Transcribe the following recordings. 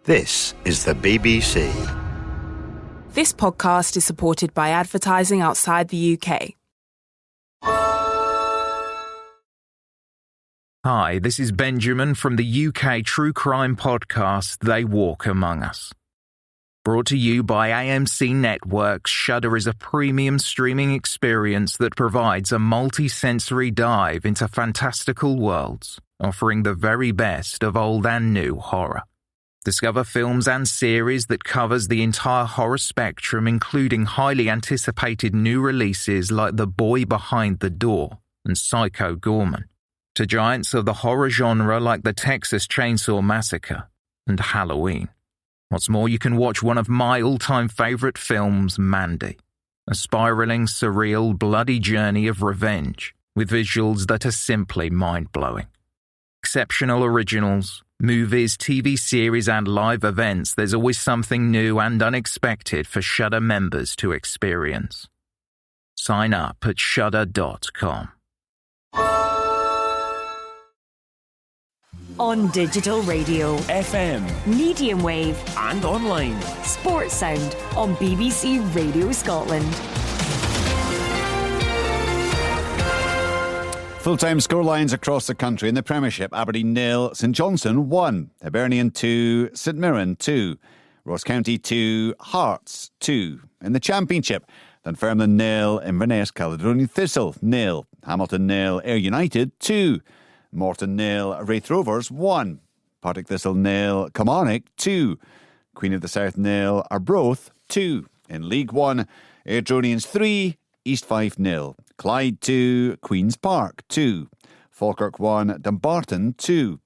This is the BBC. This podcast is supported by advertising outside the UK. Hi, this is Benjamin from the UK true crime podcast They Walk Among Us. Brought to you by AMC Networks, Shudder is a premium streaming experience that provides a multi-sensory dive into fantastical worlds, offering the very best of old and new horror. Discover films and series that covers the entire horror spectrum, including highly anticipated new releases like The Boy Behind the Door and Psycho Gorman, to giants of the horror genre like The Texas Chainsaw Massacre and Halloween. What's more, you can watch one of my all-time favourite films, Mandy, a spiralling, surreal, bloody journey of revenge with visuals that are simply mind-blowing. Exceptional originals, movies, TV series and live events, there's always something new and unexpected for Shudder members to experience. Sign up at shudder.com. On digital radio, FM, medium wave and online. Sports Sound on BBC Radio Scotland. Full-time scorelines across the country in the Premiership: Aberdeen 0, St Johnstone 1, Hibernian 2, St Mirren 2, Ross County 2, Hearts 2. In the Championship, Dunfermline 0, Inverness Caledonian Thistle 0, Hamilton 0, Ayr United 2, Morton 0, Wraith Rovers 1, Partick Thistle 0, Kilmarnock 2, Queen of the South 0, Arbroath 2. In League 1, Airdronians 3, East Fife 0, Clyde 2, Queen's Park 2, Falkirk 1, Dumbarton 2,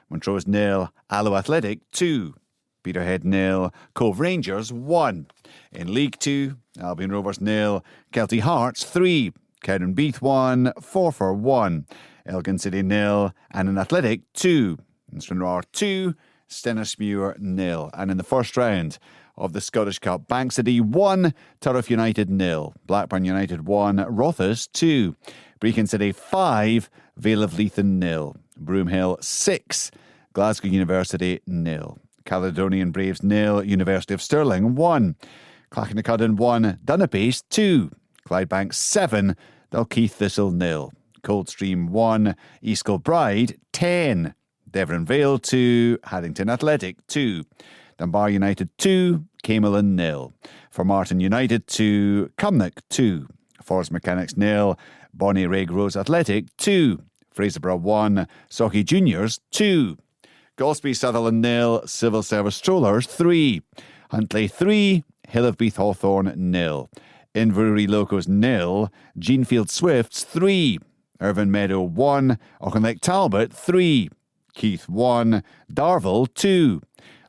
Montrose 0, Alloa Athletic 2, Peterhead 0, Cove Rangers 1. In League 2, Albion Rovers 0, Kelty Hearts 3, Cowdenbeath 1, Forfar 1, Elgin City 0, and an Athletic 2. Stranraer 2, Stenhousemuir 0. And in the first round of the Scottish Cup, Bank City 1, Turriff United 0, Blackburn United 1, Rothes 2, Brecon City 5, Vale of Leithen 0, Broomhill 6, Glasgow University 0, Caledonian Braves 0, University of Stirling 1, Clachenacudden 1, Dunapace 2, Clydebank 7, Dalkeith Thistle 0, Coldstream 1, East Kilbride 10, Devon Vale 2, Haddington Athletic 2, Dunbar United 2, Camelin 0, Formartine United 2, Cumnock 2, Forest Mechanics 0, Bonnie Reg Rose Athletic 2, Fraserburgh 1, Socky Juniors 2, Golspie Sutherland 0, Civil Service Strollers 3, Huntly 3, Hill of Beath Hawthorne 0, Inverurie Locos 0, Jeanfield Swifts 3, Irvine Meadow 1, Auchinleck Talbot 3, Keith 1, Darvel 2,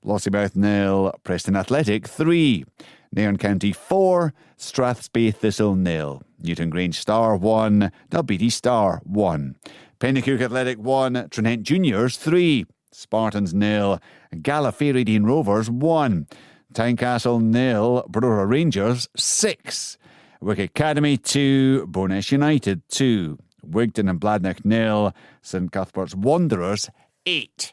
Lossiemouth 0, Preston Athletic 3, Nairn County 4, Strathspey Thistle 0, Newton Grange Star 1, Dalbeatty Star 1, Pennycook Athletic 1, Trinent Juniors 3, Spartans 0, Gallifeyredean Rovers 1, Tynecastle 0, Brora Rangers 6, Wick Academy 2, Bowness United 2, Wigton and Bladnoch 0, St Cuthbert's Wanderers 8.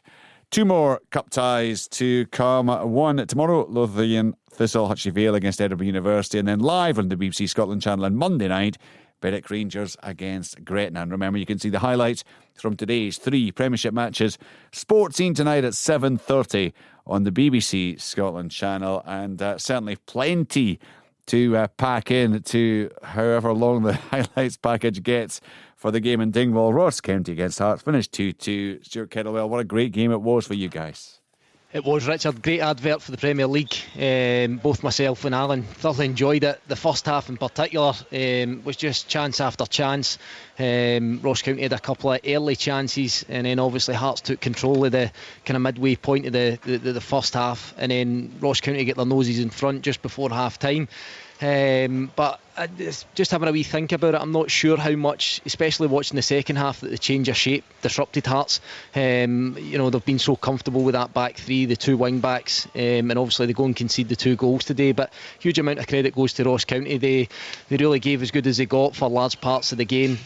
Two more cup ties to come. One tomorrow, Lothian Thistle Hutchie Vale against Edinburgh University, and then live on the BBC Scotland channel on Monday night, Berwick Rangers against Gretna. And remember, you can see the highlights from today's 3 Premiership matches. Sports Scene tonight at 7:30 on the BBC Scotland channel, and certainly plenty to pack in to however long the highlights package gets for the game in Dingwall. Ross County against Hearts finished 2-2. Stuart Kettlewell, what a great game it was for you guys. It was, Richard. Great advert for the Premier League. Both myself and Alan thoroughly enjoyed it. The first half in particular was just chance after chance. Ross County had a couple of early chances, and then obviously Hearts took control of the kind of midway point of the first half, and then Ross County get their noses in front just before half time. But just having a wee think about it, I'm not sure how much, especially watching the second half, that the change of shape disrupted Hearts. They've been so comfortable with that back three, the two wing backs, and obviously they go and concede the 2 goals today. But huge amount of credit goes to Ross County. They really gave as good as they got for large parts of the game.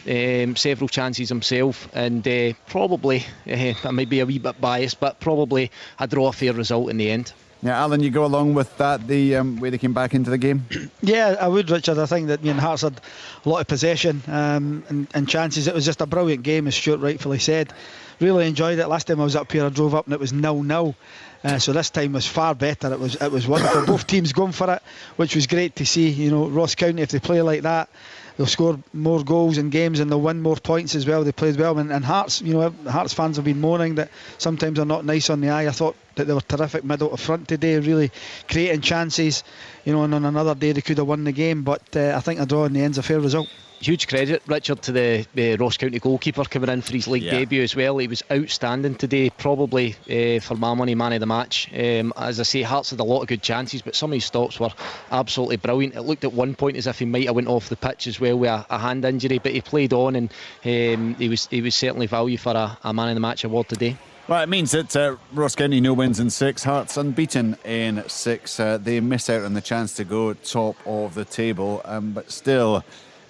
Several chances himself, and probably I might be a wee bit biased, but probably a draw, a fair result in the end. Yeah, Alan, you go along with that, the way they came back into the game? Yeah, I would, Richard. I think that Hearts had a lot of possession and chances. It was just a brilliant game, as Stuart rightfully said. Really enjoyed it. Last time I was up here, I drove up and it was 0-0. So this time was far better. It was wonderful. Both teams going for it, which was great to see. Ross County, if they play like that, they'll score more goals in games and they'll win more points as well. They played well. And Hearts, Hearts fans have been moaning that sometimes they're not nice on the eye. I thought that they were terrific middle to front today, really creating chances. And on another day they could have won the game. But I think a draw in the end's a fair result. Huge credit, Richard, to the Ross County goalkeeper coming in for his league debut as well. He was outstanding today, probably for my money, man of the match. As I say, Hearts had a lot of good chances, but some of his stops were absolutely brilliant. It looked at one point as if he might have went off the pitch as well with a hand injury, but he played on, and he was certainly value for a man of the match award today. Well, it means that Ross County no wins in 6, Hearts unbeaten in 6. They miss out on the chance to go top of the table, but still,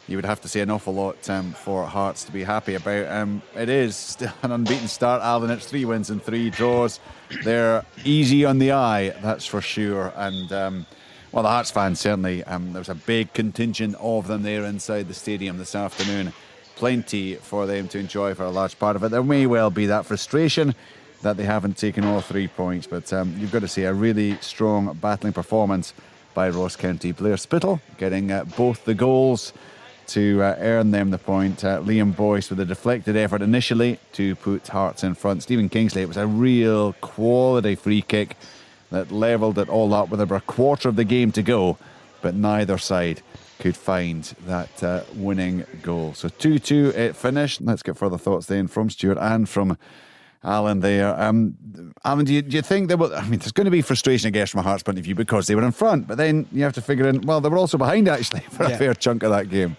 you would have to say an awful lot for Hearts to be happy about. It is still an unbeaten start, Alan. It's 3 wins and 3 draws. They're easy on the eye, that's for sure. And the Hearts fans certainly, there was a big contingent of them there inside the stadium this afternoon. Plenty for them to enjoy for a large part of it. There may well be that frustration that they haven't taken all 3 points, but you've got to say a really strong battling performance by Ross County. Blair Spittle getting both the goals to earn them the point. Liam Boyce with a deflected effort initially to put Hearts in front. Stephen Kingsley, it was a real quality free kick that levelled it all up with about a quarter of the game to go, but neither side could find that winning goal. So 2-2 it finished. Let's get further thoughts then from Stuart and from Alan there. Alan, do you think there will... there's going to be frustration, I guess, from a Hearts point of view because they were in front, but then you have to figure in, well, they were also behind actually for a fair chunk of that game.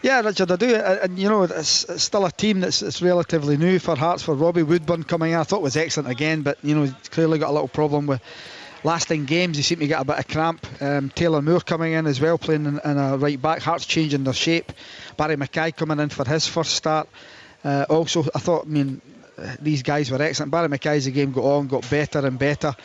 Yeah, Richard, I do. And it's still a team that's relatively new for Hearts. For Robbie Woodburn coming in, I thought was excellent again, but he's clearly got a little problem with lasting games. He seemed to get a bit of cramp. Taylor Moore coming in as well, playing in a right back. Hearts changing their shape. Barry Mackay coming in for his first start. Also, I thought, these guys were excellent. Barry Mackay, as the game got better and better.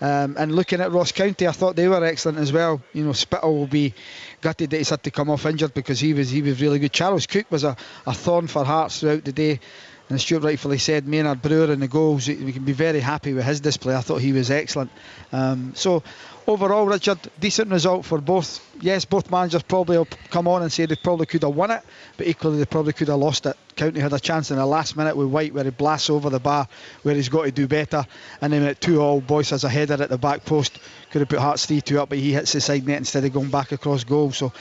And looking at Ross County, I thought they were excellent as well. Spittle will be gutted that he's had to come off injured because he was really good. Charles Cook was a thorn for Hearts throughout the day. And as Stuart rightfully said, Maynard Brewer in the goals, we can be very happy with his display. I thought he was excellent. So overall, Richard, decent result for both. Yes, both managers probably will come on and say they probably could have won it, but equally they probably could have lost it. County had a chance in the last minute with White where he blasts over the bar where he's got to do better, and then at 2-2 Boyce has a header at the back post, could have put Hearts 3-2 up, but he hits the side net instead of going back across goal. So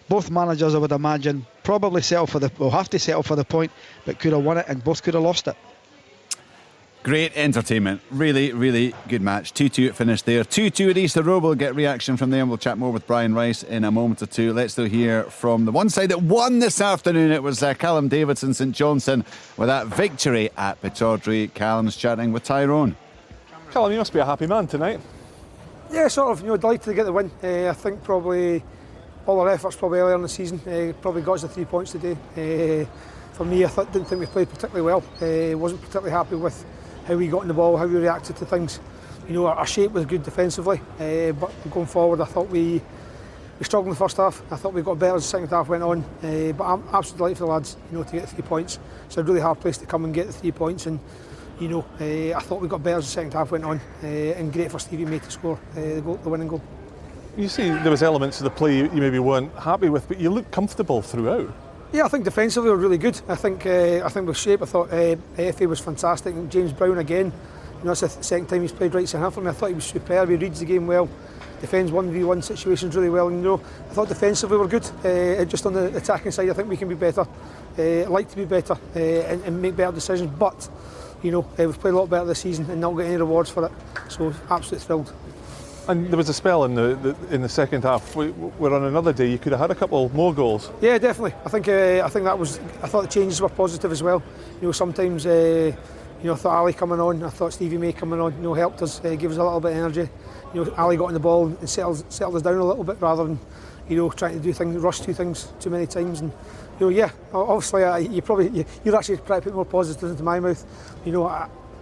both managers, I would imagine, probably have to settle for the point, but could have won it, and both could have lost it. Great entertainment. Really, really good match. 2-2 it finished there. 2-2 at Easter Road. We'll get reaction from them. We'll chat more with Brian Rice in a moment or two. Let's though hear from the one side that won this afternoon. It was Callum Davidson, St Johnstone, with that victory at Pittodrie. Callum's chatting with Tyrone. Callum, you must be a happy man tonight. Yeah, sort of. Delighted to get the win. I think probably all our efforts probably earlier in the season probably got us the 3 points today. For me, didn't think we played particularly well. Wasn't particularly happy with how we got in the ball, how we reacted to things. Our shape was good defensively, but going forward I thought we struggled in the first half. I thought we got better as the second half went on, but I'm absolutely delighted for the lads to get the 3 points. It's a really hard place to come and get the 3 points, and I thought we got better as the second half went on, and great for Stevie May to score the winning goal. You see there was elements of the play you maybe weren't happy with, but you looked comfortable throughout. Yeah, I think defensively we were really good. I think with shape, I thought FA was fantastic. And James Brown again, that's the second time he's played right centre for me. I thought he was superb. He reads the game well, defends 1v1 situations really well. And I thought defensively we were good. Just on the attacking side, I think we can be better. I'd like to be better and make better decisions. But we've played a lot better this season and not got any rewards for it. So absolutely thrilled. And there was a spell in the second half where on another day you could have had a couple more goals. Yeah, definitely. I think that was. I thought the changes were positive as well. Sometimes I thought Ali coming on, I thought Stevie May coming on, helped us, gave us a little bit of energy. Ali got on the ball and settled us down a little bit rather than trying to do things, rush things too many times. And obviously you're actually trying to put more positives into my mouth.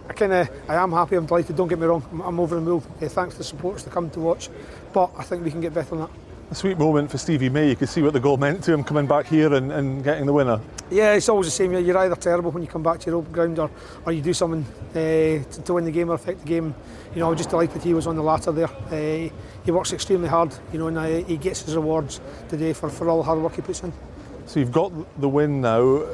I am happy, I'm delighted, don't get me wrong, I'm over the moon. Thanks to the supporters to come to watch, but I think we can get better than that. A sweet moment for Stevie May. You could see what the goal meant to him coming back here and getting the winner. Yeah, it's always the same. You're either terrible when you come back to your open ground or you do something to win the game or affect the game. I was just delighted he was on the latter there. He works extremely hard, and he gets his rewards today for all the hard work he puts in. So you've got the win now.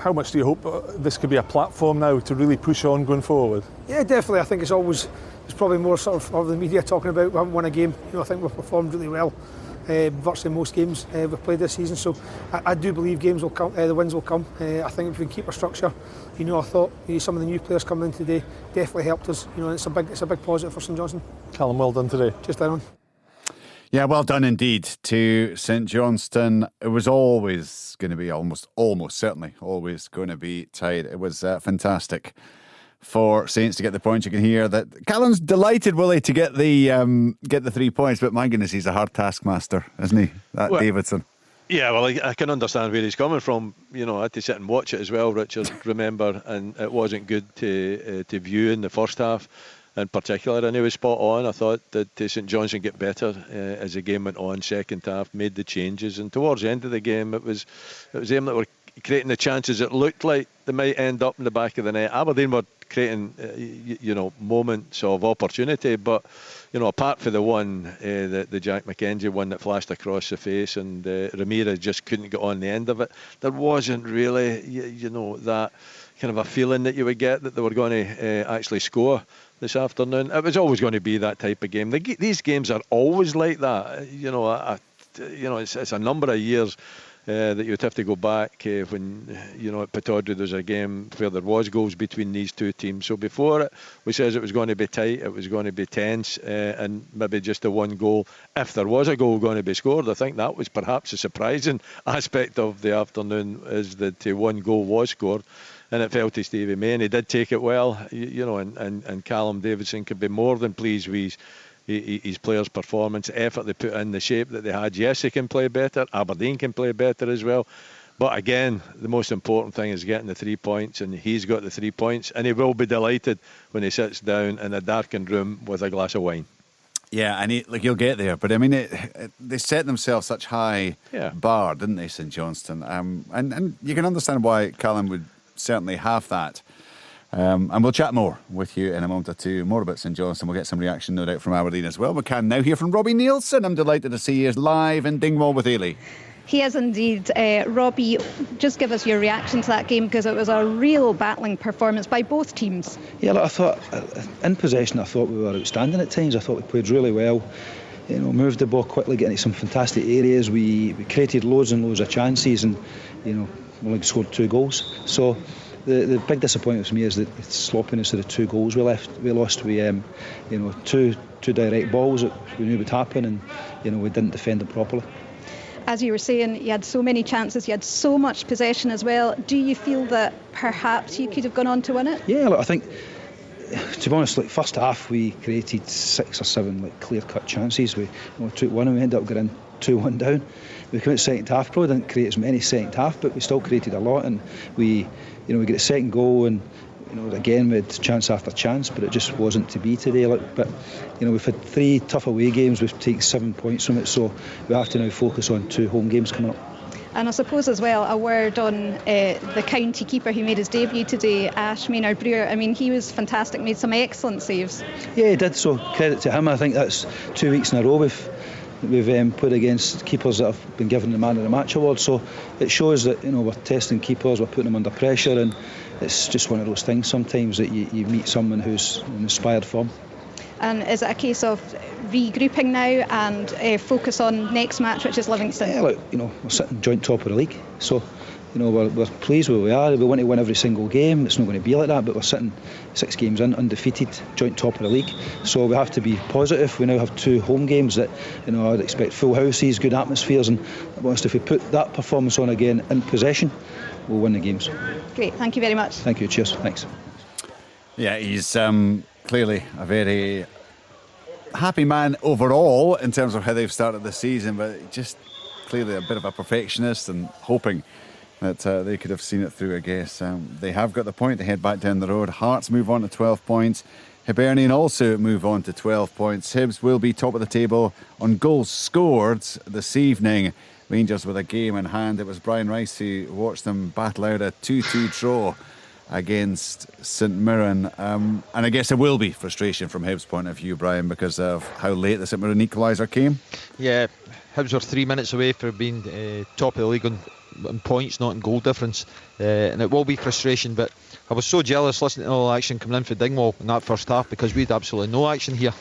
How much do you hope this could be a platform now to really push on going forward? Yeah, definitely. I think it's probably more sort of the media talking about we haven't won a game. I think we've performed really well. Virtually most games we've played this season, so I do believe games will come, the wins will come. I think if we can keep our structure, I thought some of the new players coming in today definitely helped us. It's a big positive for St Johnstone. Callum, well done today. Just down on. Yeah, well done indeed to St Johnstone. It was always going to be almost certainly always going to be tight. It was fantastic for Saints to get the points. You can hear that Callum's delighted, Willie, to get the 3 points, but my goodness, he's a hard taskmaster, isn't he, Davidson? Yeah, well, I can understand where he's coming from. I had to sit and watch it as well, Richard, remember, and it wasn't good to view in the first half in particular, and he was spot on. I thought that St Johnstone get better as the game went on, second half, made the changes, and towards the end of the game, it was them that were creating the chances that looked like they might end up in the back of the net. Aberdeen were creating, moments of opportunity, but, apart from the one, the Jack McKenzie one that flashed across the face, and Ramirez just couldn't get on the end of it, there wasn't really, that kind of a feeling that you would get that they were going to actually score this afternoon. It was always going to be that type of game. These games are always like that. It's a number of years that you would have to go back when, at Pittodrie there was a game where there was goals between these two teams. So before it, we says it was going to be tight, it was going to be tense, and maybe just a one goal, if there was a goal going to be scored. I think that was perhaps a surprising aspect of the afternoon, is that one goal was scored. And it fell to Stevie May, and he did take it well, and Callum Davidson could be more than pleased with his players' performance, effort they put in, the shape that they had. Yes, they can play better. Aberdeen can play better as well. But again, the most important thing is getting the 3 points, and he's got the 3 points, and he will be delighted when he sits down in a darkened room with a glass of wine. Yeah, and he'll get there. But I mean, they set themselves such high bar, didn't they, St Johnstone? And you can understand why Callum would certainly have that. And we'll chat more with you in a moment or two, more about St Johnstone. We'll get some reaction, no doubt, from Aberdeen as well. We can now hear from Robbie Nielsen. I'm delighted to see you live in Dingwall with Ailey. He is indeed. Robbie, just give us your reaction to that game, because it was a real battling performance by both teams. Yeah, look, I thought, in possession, I thought we were outstanding at times. I thought we played really well. Moved the ball quickly, getting into some fantastic areas. We created loads and loads of chances, and, we only scored 2 goals. So the big disappointment for me is the sloppiness of the 2 goals we lost. We two direct balls that we knew would happen, and we didn't defend it properly. As you were saying, you had so many chances, you had so much possession as well. Do you feel that perhaps you could have gone on to win it? Yeah, look, I think, to be honest, first half we created 6 or 7 clear-cut chances. We took one and we ended up getting 2-1 down. We came out second half, probably didn't create as many second half, but we still created a lot, and we get a second goal, and again we had chance after chance, but it just wasn't to be today. But we've had 3 tough away games, we've taken 7 points from it, so we have to now focus on 2 home games coming up. And I suppose as well, a word on the county keeper who made his debut today, Ash Maynard-Brewer. I mean, he was fantastic, made some excellent saves. Yeah, he did, so credit to him. I think that's 2 weeks in a row we've put against keepers that have been given the Man of the Match award, so it shows that we're testing keepers, we're putting them under pressure, and it's just one of those things sometimes that you meet someone who's in inspired form. And is it a case of regrouping now and focus on next match, which is Livingston? Yeah, look, we're sitting joint top of the league, so we're pleased where we are. We want to win every single game. It's not going to be like that, but we're sitting 6 games in, undefeated, joint top of the league. So we have to be positive. We now have 2 home games that I'd expect full houses, good atmospheres, and if we put that performance on again in possession, we'll win the games. Great, thank you very much. Thank you, cheers, thanks. Yeah, he's clearly a very happy man overall in terms of how they've started the season, but just clearly a bit of a perfectionist and hoping that they could have seen it through, I guess. They have got the point. They head back down the road. Hearts move on to 12 points. Hibernian also move on to 12 points. Hibs will be top of the table on goals scored this evening. Rangers with a game in hand. It was Brian Rice who watched them battle out a 2-2 draw against St Mirren. And I guess there will be frustration from Hibs' point of view, Brian, because of how late the St Mirren equaliser came. Yeah, Hibs were 3 minutes away from being top of the league on points, not in goal difference. And it will be frustration, but I was so jealous listening to all the action coming in for Dingwall in that first half, because we had absolutely no action here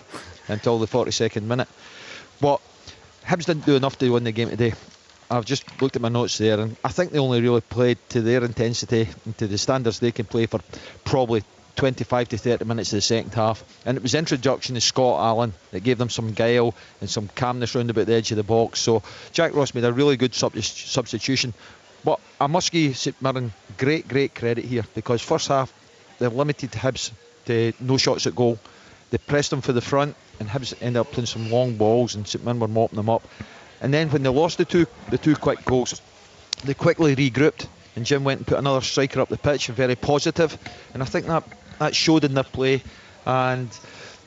until the 42nd minute. But Hibs didn't do enough to win the game today. I've just looked at my notes there, and I think they only really played to their intensity and to the standards they can play for probably 25 to 30 minutes of the second half. And it was introduction of Scott Allen that gave them some guile and some calmness round about the edge of the box. So Jack Ross made a really good substitution. But I must give St Mirren great credit here, because first half they limited Hibs to no shots at goal. They pressed them for the front, and Hibs ended up playing some long balls, and St Mirren were mopping them up. And then when they lost the two quick goals, they quickly regrouped, and Jim went and put another striker up the pitch, very positive. And I think that showed in their play, and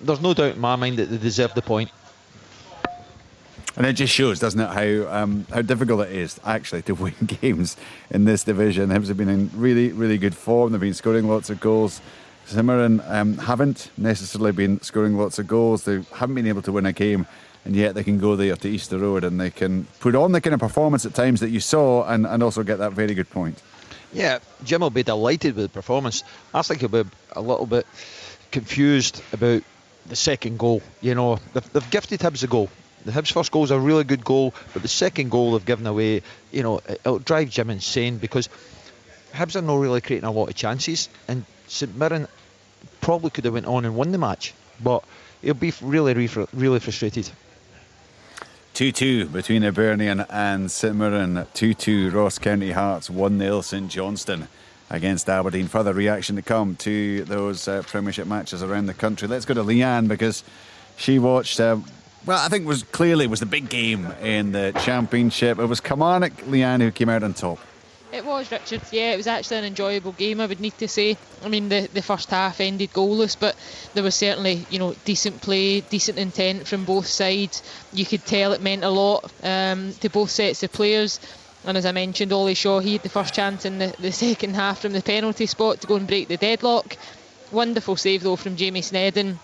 there's no doubt in my mind that they deserved the point. And it just shows, doesn't it, how difficult it is actually to win games in this division. Hibs have been in really good form. They've been scoring lots of goals. St Mirren haven't necessarily been scoring lots of goals. They haven't been able to win a game, and yet they can go there to Easter Road and they can put on the kind of performance at times that you saw, and also get that very good point. Yeah, Jim will be delighted with the performance. I think he'll be a little bit confused about the second goal. You know, they've gifted Hibs a goal. The Hibs' first goal is a really good goal, but the second goal they've given away, you know, it'll drive Jim insane, because Hibs are not really creating a lot of chances, and St Mirren probably could have went on and won the match, but he'll be really frustrated. 2-2 between Hibernian and St Mirren. 2-2 Ross County Hearts. 1-0 St Johnstone against Aberdeen. Further reaction to come to those Premiership matches around the country. Let's go to Leanne, because she watched well, I think was the big game in the Championship. It was Kilmarnock, Leanne, who came out on top. It was, Richard. Yeah, it was actually an enjoyable game, I would need to say. I mean, the first half ended goalless, but there was certainly, you know, decent play, decent intent from both sides. You could tell it meant a lot to both sets of players. And as I mentioned, Ollie Shaw, he had the first chance in the second half from the penalty spot to go and break the deadlock. Wonderful save, though, from Jamie Snedden.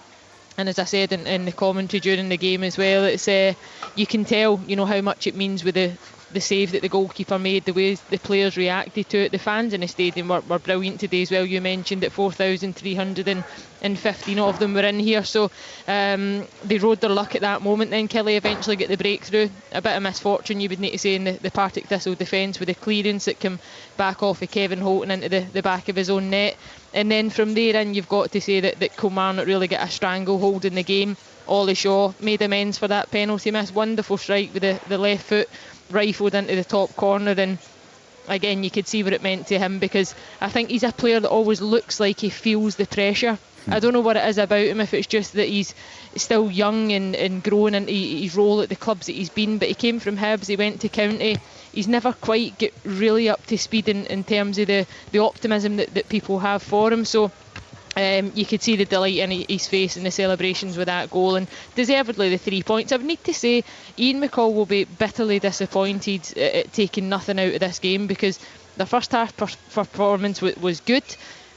And as I said in the commentary during the game as well, it's you can tell, you know, how much it means with the save that the goalkeeper made, the way the players reacted to it. The fans in the stadium were brilliant today as well. You mentioned that 4,315 of them were in here, so they rode their luck at that moment. Then Kelly eventually get the breakthrough. A bit of misfortune, you would need to say, in the Partick Thistle defence, with the clearance that came back off of Kevin Holton into the back of his own net. And then from there in, you've got to say that Kilmarnock really get a stranglehold in the game. Ollie Shaw made amends for that penalty miss. Wonderful strike with the left foot, rifled into the top corner, and again you could see what it meant to him, because I think he's a player that always looks like he feels the pressure. I don't know what it is about him, if it's just that he's still young and growing into his role at the clubs that he's been, but he came from Hibs, he went to County. He's never quite get really up to speed in terms of the optimism that people have for him. So you could see the delight in his face in the celebrations with that goal, and deservedly the 3 points. I would need to say Ian McCall will be bitterly disappointed at taking nothing out of this game, because the first half performance was good,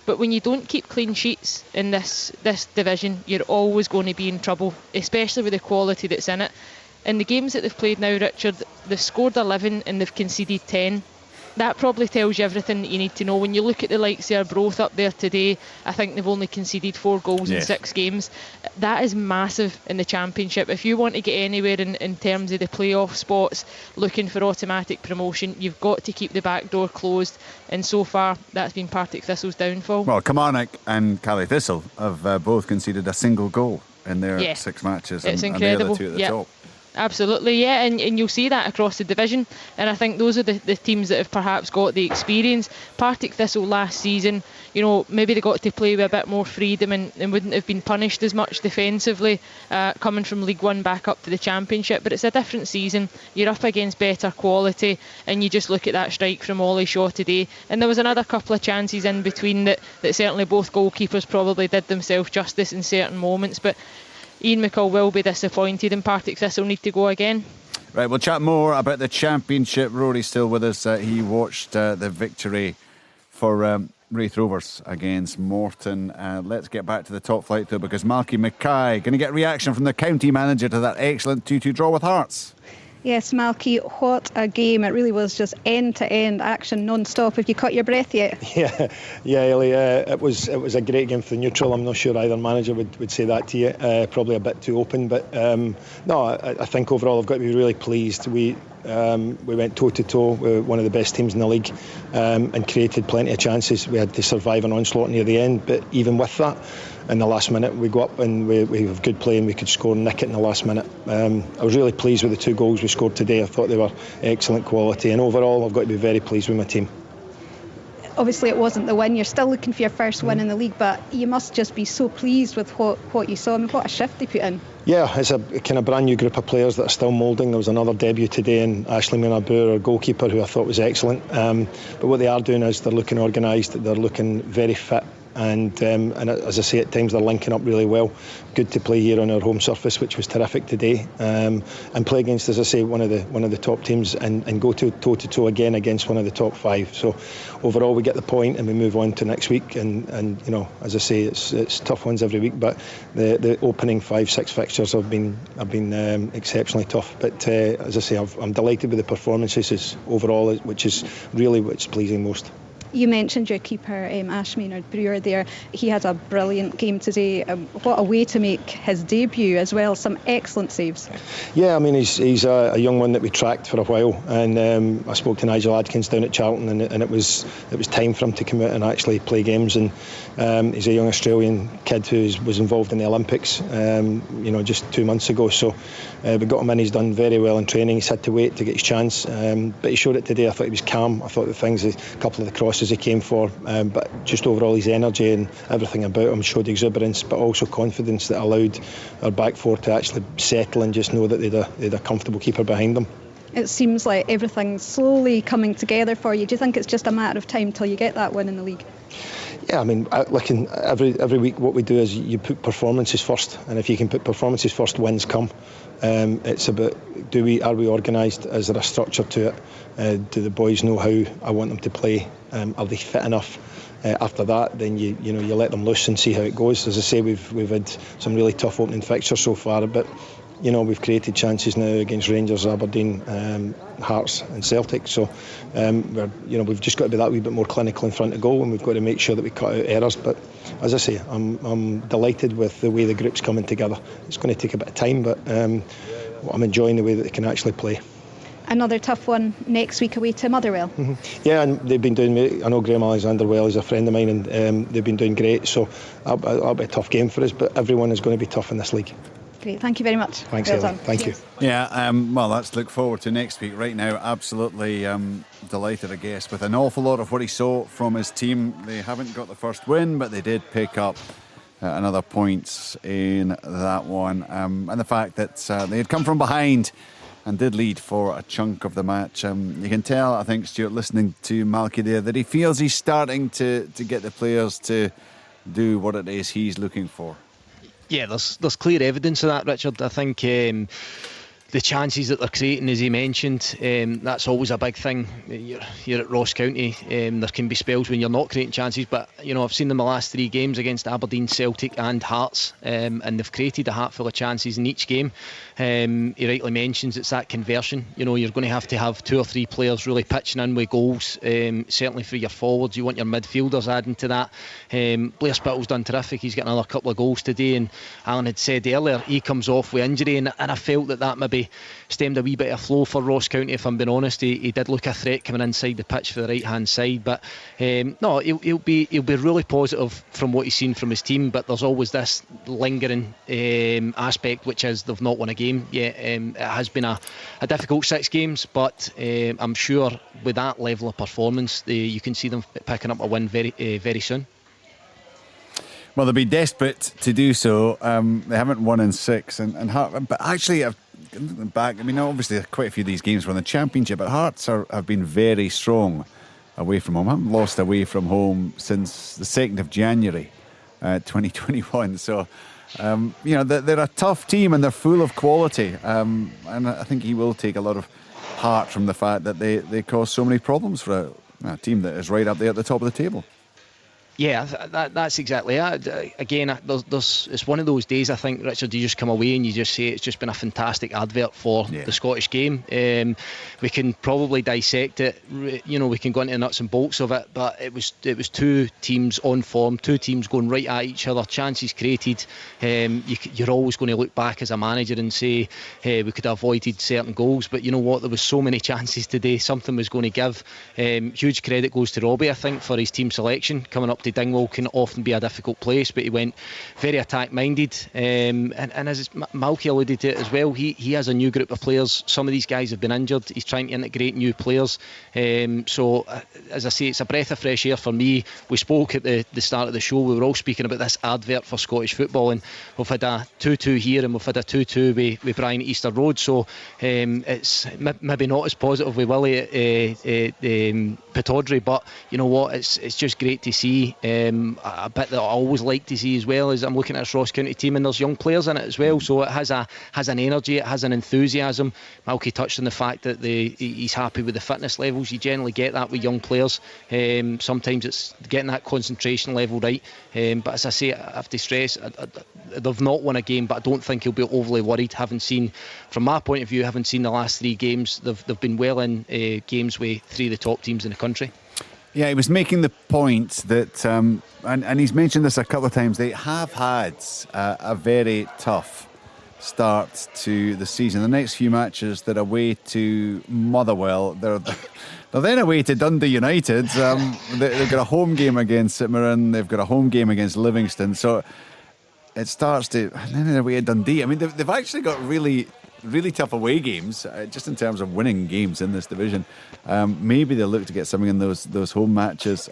but when you don't keep clean sheets in this division, you're always going to be in trouble, especially with the quality that's in it. In the games that they've played now, Richard, they've scored 11 and they've conceded 10. That probably tells you everything that you need to know. When you look at the likes of Arbroath up there today, I think they've only conceded 4 goals in 6 games. That is massive in the Championship. If you want to get anywhere in terms of the playoff spots, looking for automatic promotion, you've got to keep the back door closed. And so far, that's been Partick Thistle's downfall. Well, Kilmarnock and Caley Thistle have both conceded a single goal in their 6 matches. It's and incredible. And the other 2 at the top. Absolutely, yeah, and you'll see that across the division, and I think those are the teams that have perhaps got the experience. Partick Thistle last season, maybe they got to play with a bit more freedom and wouldn't have been punished as much defensively, coming from League One back up to the Championship, but it's a different season. You're up against better quality, and you just look at that strike from Ollie Shaw today, and there was another couple of chances in between that certainly both goalkeepers probably did themselves justice in certain moments, but Ian McCall will be disappointed and Partick Thistle need to go again. Right, we'll chat more about the Championship. Rory's still with us. He watched the victory for Wraith Rovers against Morton. Let's get back to the top flight though, because Malky Mackay going to get reaction from the county manager to that excellent 2-2 draw with Hearts. Yes, Malky, what a game. It really was just end-to-end action non-stop. Have you caught your breath yet? Yeah, Ellie, it was a great game for the neutral. I'm not sure either manager would say that to you. Probably a bit too open, but no, I think overall I've got to be really pleased. We went toe-to-toe with one of the best teams in the league and created plenty of chances. We had to survive an onslaught near the end, but even with that, in the last minute we go up and we have good play and we could score and nick it in the last minute. I was really pleased with the 2 goals we scored today. I thought they were excellent quality, and overall I've got to be very pleased with my team. Obviously it wasn't the win. You're still looking for your first win in the league, but you must just be so pleased with what you saw. I mean, what a shift they put in. Yeah, it's a kind of brand new group of players that are still moulding. There was another debut today in Ashley Munabour, our goalkeeper, who I thought was excellent. But what they are doing is they're looking organised, they're looking very fit. And as I say, at times they're linking up really well. Good to play here on our home surface, which was terrific today, and play against, as I say, one of the top teams, and go toe to toe again against one of the top 5. So overall, we get the point and we move on to next week. And as I say, it's tough ones every week, but the opening 5-6 fixtures have been exceptionally tough. But as I say, I'm delighted with the performances overall, which is really what's pleasing most. You mentioned your keeper, Ash Maynard-Brewer there. He had a brilliant game today. What a way to make his debut as well. Some excellent saves. Yeah, I mean, he's a young one that we tracked for a while, and I spoke to Nigel Adkins down at Charlton, and it was time for him to come out and actually play games. And he's a young Australian kid who was involved in the Olympics, just 2 months ago. So we got him in. He's done very well in training. He's had to wait to get his chance, but he showed it today. I thought he was calm. I thought a couple of the crosses he came for, but just overall his energy and everything about him showed exuberance, but also confidence that allowed our back four to actually settle and just know that they had a comfortable keeper behind them. It seems like everything's slowly coming together for you. Do you think it's just a matter of time till you get that win in the league? Yeah, I mean, looking every week, what we do is you put performances first, and if you can put performances first, wins come. It's about are we organised? Is there a structure to it? Do the boys know how I want them to play? Are they fit enough? After that, then you let them loose and see how it goes. As I say, we've had some really tough opening fixtures so far, but we've created chances now against Rangers, Aberdeen, Hearts and Celtic. So we've just got to be that wee bit more clinical in front of goal, and we've got to make sure that we cut out errors. But as I say, I'm delighted with the way the group's coming together. It's going to take a bit of time, but I'm enjoying the way that they can actually play. Another tough one next week away to Motherwell. Mm-hmm. Yeah, and they've been doing. I know Graham Alexander-Well is a friend of mine, and they've been doing great. So that'll be a tough game for us, but everyone is going to be tough in this league. Great, thank you very much. Thanks, well done. Thank you. Yeah, well, let's look forward to next week. Right now, absolutely delighted, I guess, with an awful lot of what he saw from his team. They haven't got the first win, but they did pick up another points in that one. And the fact that they had come from behind and did lead for a chunk of the match. You can tell, I think, Stuart, listening to Malky there, that he feels he's starting to get the players to do what it is he's looking for. Yeah, there's clear evidence of that, Richard. I think the chances that they're creating, as he mentioned, that's always a big thing. You're at Ross County, there can be spells when you're not creating chances, but I've seen them the last 3 games against Aberdeen, Celtic and Hearts, and they've created a hatful of chances in each game. He rightly mentions it's that conversion. You're going to have 2 or 3 players really pitching in with goals, certainly for your forwards. You want your midfielders adding to that. Blair Spittle's done terrific. He's got another couple of goals today, and Alan had said earlier he comes off with injury, and I felt that maybe maybe stemmed a wee bit of flow for Ross County, if I'm being honest. He did look a threat coming inside the pitch for the right hand side, but no, he'll be really positive from what he's seen from his team, but there's always this lingering aspect, which is they've not won a game yet. It has been a difficult 6 games, but I'm sure with that level of performance you can see them picking up a win very soon. Well, they'll be desperate to do so. They haven't won in 6, and Hearts, but actually, I've looking back, I mean, obviously quite a few of these games were in the Championship, but Hearts have been very strong away from home. I haven't lost away from home since the 2nd of January 2021. So, they're a tough team and they're full of quality. And I think he will take a lot of heart from the fact that they cause so many problems for a team that is right up there at the top of the table. Yeah, that's exactly it. Again, it's one of those days, I think, Richard, you just come away and you just say it's just been a fantastic advert for the Scottish game. We can probably dissect it, we can go into the nuts and bolts of it, but it was 2 teams on form, 2 teams going right at each other, chances created. You're always going to look back as a manager and say, hey, we could have avoided certain goals, but you know what, there was so many chances today, something was going to give. Huge credit goes to Robbie, I think, for his team selection. Coming up to Dingwall can often be a difficult place, but he went very attack minded, and as Malky alluded to it as well, he has a new group of players. Some of these guys have been injured, he's trying to integrate new players, so as I say, it's a breath of fresh air for me. We spoke at the start of the show, we were all speaking about this advert for Scottish football, and we've had a 2-2 here and we've had a 2-2 with Brian at Easter Road, so it's maybe not as positive with Willie at Pittodrie, but you know what, it's just great to see. A bit that I always like to see as well is I'm looking at this Ross County team and there's young players in it as well, so it has an energy, it has an enthusiasm. Malky touched on the fact that he's happy with the fitness levels. You generally get that with young players. Sometimes it's getting that concentration level right, but as I say, I have to stress, they've not won a game, but I don't think he'll be overly worried. From my point of view, having seen the last 3 games, they've been well in games with 3 of the top teams in the country. Yeah, he was making the point that, and he's mentioned this a couple of times, they have had a very tough start to the season. The next few matches, they're away to Motherwell, they're then away to Dundee United, they've got a home game against St Mirren, they've got a home game against Livingston, so it starts to, and then they're away at Dundee. I mean, they've actually got really tough away games, just in terms of winning games in this division. Maybe they'll look to get something in those home matches.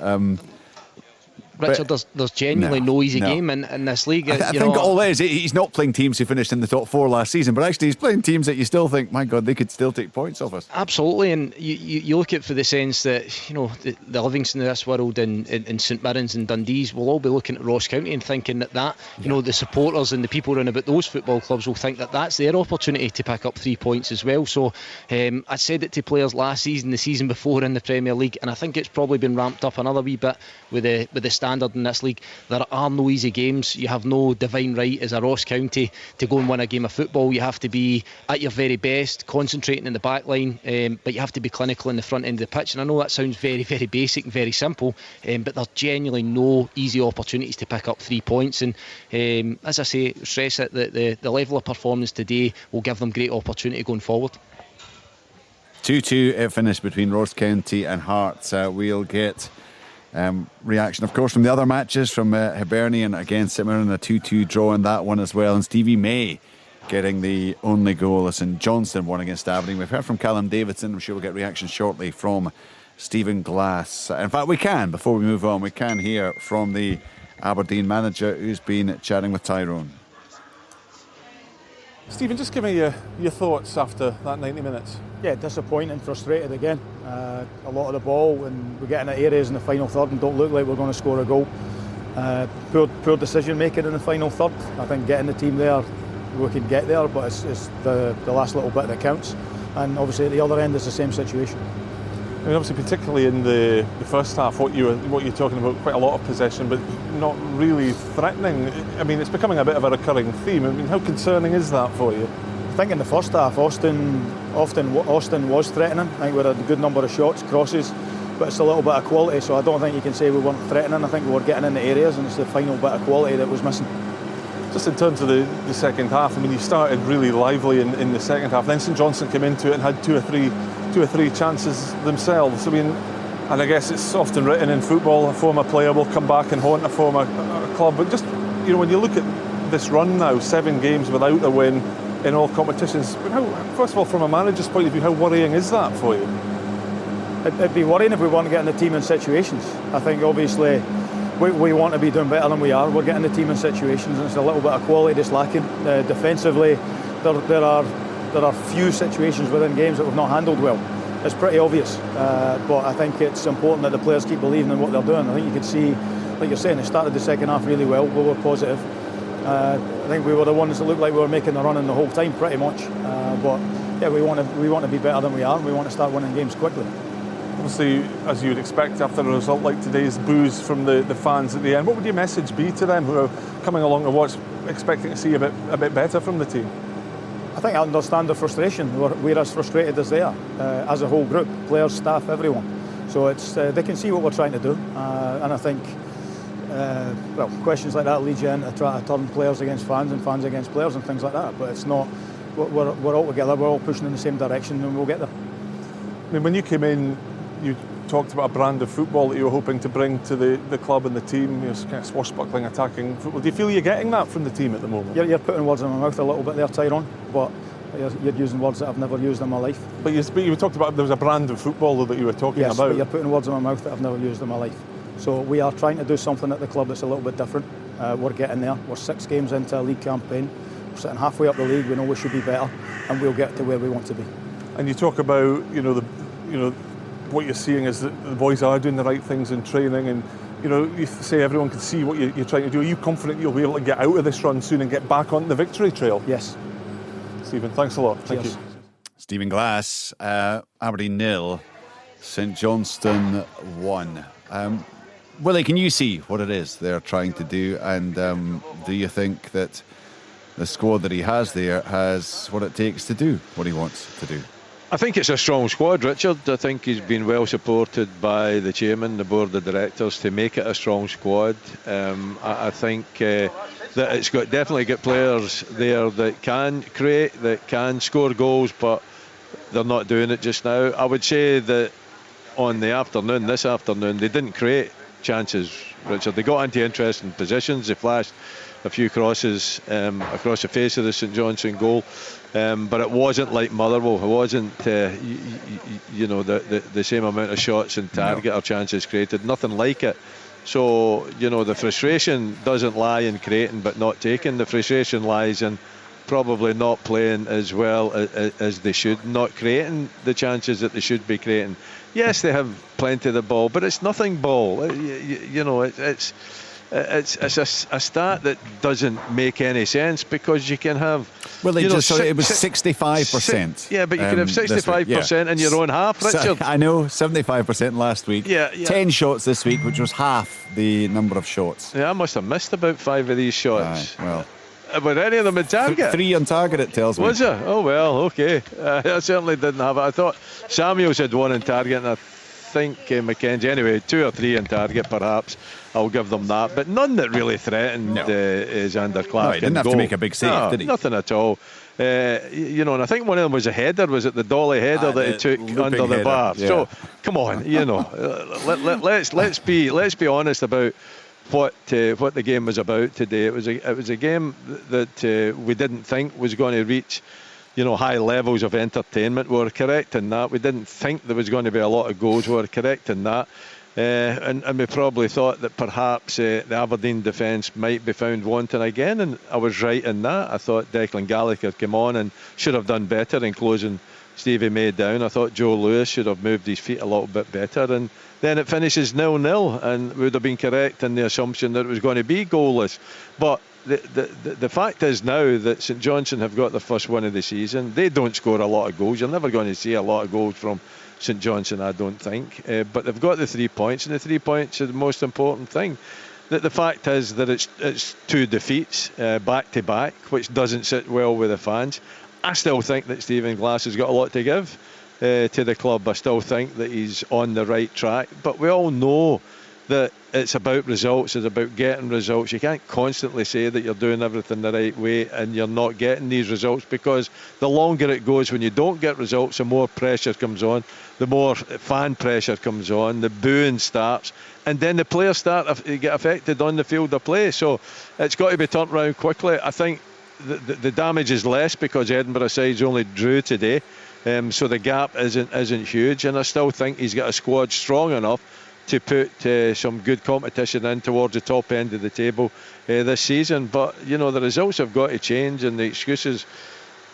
Richard, there's genuinely no easy game in this league. I think all it is, he's not playing teams who finished in the top 4 last season, but actually he's playing teams that you still think, my God, they could still take points off us. Absolutely, and you look at it for the sense that the Livingston of this world and St Mirren's and Dundee's will all be looking at Ross County and thinking that the supporters and the people around about those football clubs will think that that's their opportunity to pick up 3 points as well. So I said it to players last season, the season before in the Premier League, and I think it's probably been ramped up another wee bit with the standard in this league. There are no easy games. You have no divine right as a Ross County to go and win a game of football. You have to be at your very best, concentrating in the back line, but you have to be clinical in the front end of the pitch. And I know that sounds very, very basic and very simple, but there's genuinely no easy opportunities to pick up 3 points. And as I say, stress it, the level of performance today will give them great opportunity going forward. 2-2 it finished between Ross County and Hearts. We'll get reaction, of course, from the other matches, from Hibernian against St Mirren, a 2-2 draw in that one as well, and Stevie May getting the only goal as St Johnstone won against Aberdeen. We've heard from Callum Davidson. I'm sure we'll get reaction shortly from Stephen Glass. In fact, before we move on, we can hear from the Aberdeen manager who's been chatting with Tyrone. Stephen, just give me your thoughts after that 90 minutes. Yeah, disappointing, frustrated again. A lot of the ball, and we get into areas in the final third and don't look like we're going to score a goal. Poor decision making in the final third. I think getting the team there, we can get there, but it's the last little bit that counts. And obviously at the other end, it's the same situation. I mean, obviously, particularly in the first half, what you're talking about, quite a lot of possession, but not really threatening. I mean, it's becoming a bit of a recurring theme. I mean, how concerning is that for you? I think in the first half, Austin was threatening. I think we had a good number of shots, crosses, but it's a little bit of quality. So I don't think you can say we weren't threatening. I think we were getting in the areas, and it's the final bit of quality that was missing. Just in terms of the second half, I mean, you started really lively in the second half. Then St Johnstone came into it and had two or three chances themselves. I mean, and I guess it's often written in football, a former player will come back and haunt a former club. But just, when you look at this run now, 7 games without a win in all competitions, first of all, from a manager's point of view, how worrying is that for you? It'd be worrying if we weren't getting the team in situations. I think obviously we want to be doing better than we are. We're getting the team in situations, and it's a little bit of quality that's lacking. Defensively, there are few situations within games that we've not handled well. It's pretty obvious, but I think it's important that the players keep believing in what they're doing. I think you could see, like you're saying, they started the second half really well. We were positive. I think we were the ones that looked like we were making the run in the whole time, pretty much. But yeah, we want to be better than we are. We want to start winning games quickly. Obviously, as you would expect after a result like today's, boos from the fans at the end. What would your message be to them who are coming along to watch, expecting to see a bit better from the team? I think I understand the frustration. We're as frustrated as they are, as a whole group, players, staff, everyone. So they can see what we're trying to do, and I think questions like that lead you in to try to turn players against fans and fans against players and things like that. But it's not. We're all together. We're all pushing in the same direction, and we'll get there. I mean, when you came in, you talked about a brand of football that you were hoping to bring to the club and the team, kind of swashbuckling, attacking football. Do you feel you're getting that from the team at the moment? You're putting words in my mouth a little bit there, Tyrone, but you're using words that I've never used in my life. But you talked about there was a brand of football though, that you were talking about. Yes, but you're putting words in my mouth that I've never used in my life. So we are trying to do something at the club that's a little bit different. We're getting there. We're 6 games into a league campaign. We're sitting halfway up the league. We know we should be better, and we'll get to where we want to be. And you talk about what you're seeing is that the boys are doing the right things in training, and you say everyone can see what you're trying to do. Are you confident you'll be able to get out of this run soon and get back on the victory trail? Yes. Stephen, thanks a lot. Thank you. Stephen Glass, Aberdeen 0, St Johnstone 1. Willie, can you see what it is they're trying to do, and do you think that the squad that he has there has what it takes to do what he wants to do? I think it's a strong squad, Richard. I think he's been well supported by the chairman, the board of directors, to make it a strong squad. I think that it's definitely got players there that can create, that can score goals, but they're not doing it just now. I would say that on this afternoon, they didn't create chances, Richard. They got into interesting positions. They flashed a few crosses across the face of the St Johnstone goal. But it wasn't like Motherwell. It wasn't, the same amount of shots and target or chances created. Nothing like it. So, the frustration doesn't lie in creating but not taking. The frustration lies in probably not playing as well as they should, not creating the chances that they should be creating. Yes, they have plenty of the ball, but it's nothing ball. It's a stat that doesn't make any sense, because you can have. Well, it was 65%. Yeah, but you can have 65% in your own half, Richard. I know, 75% last week. Yeah. 10 shots this week, which was half the number of shots. Yeah, I must have missed about 5 of these shots. Well, were any of them in target? 3 on target, it tells me. Was it? Oh well, okay. I certainly didn't have it. I thought Samuels had 1 in target, and I think Mackenzie. Anyway, 2 or 3 in target, perhaps. I'll give them that, but none that really threatened Xander Clark. No, he didn't have to make a big save, did he? Nothing at all. And I think one of them was a header. Was it the dolly header that he took under the bar? Yeah. So come on, let's be honest about what the game was about today. It was a game that we didn't think was going to reach high levels of entertainment. We were correct in that. We didn't think there was going to be a lot of goals. We were correct in that. And we probably thought that perhaps the Aberdeen defence might be found wanting again, and I was right in that. I thought Declan Gallagher came on and should have done better in closing Stevie May down. I thought Joe Lewis should have moved his feet a little bit better, and then it finishes 0-0, and we would have been correct in the assumption that it was going to be goalless. But the fact is now that St Johnstone have got their first win of the season. They don't score a lot of goals. You're never going to see a lot of goals from St Johnstone, I don't think, but they've got the 3 points, and the 3 points are the most important thing. The fact is that it's 2 defeats back to back, which doesn't sit well with the fans. I still think that Stephen Glass has got a lot to give to the club. I still think that he's on the right track, but we all know that it's about results, it's about getting results. You can't constantly say that you're doing everything the right way and you're not getting these results, because the longer it goes, when you don't get results, the more pressure comes on, the more fan pressure comes on, the booing starts, and then the players get affected on the field of play. So it's got to be turned around quickly. I think the damage is less because Edinburgh sides only drew today, so the gap isn't huge, and I still think he's got a squad strong enough to put some good competition in towards the top end of the table this season. But the results have got to change, and the excuses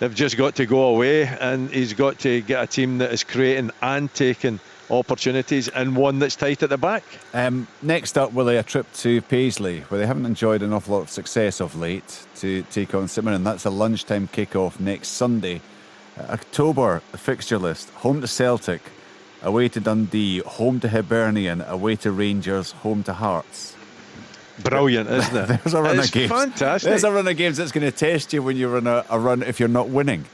have just got to go away, and he's got to get a team that is creating and taking opportunities, and one that's tight at the back. Next up, Willie, a trip to Paisley, where they haven't enjoyed an awful lot of success of late, to take on St Mirren. That's a lunchtime kick-off next Sunday. October fixture list: home to Celtic, away to Dundee, home to Hibernian, away to Rangers, home to Hearts. Brilliant, isn't it? There's a run of games. Fantastic. There's a run of games that's going to test you when you run a run if you're not winning.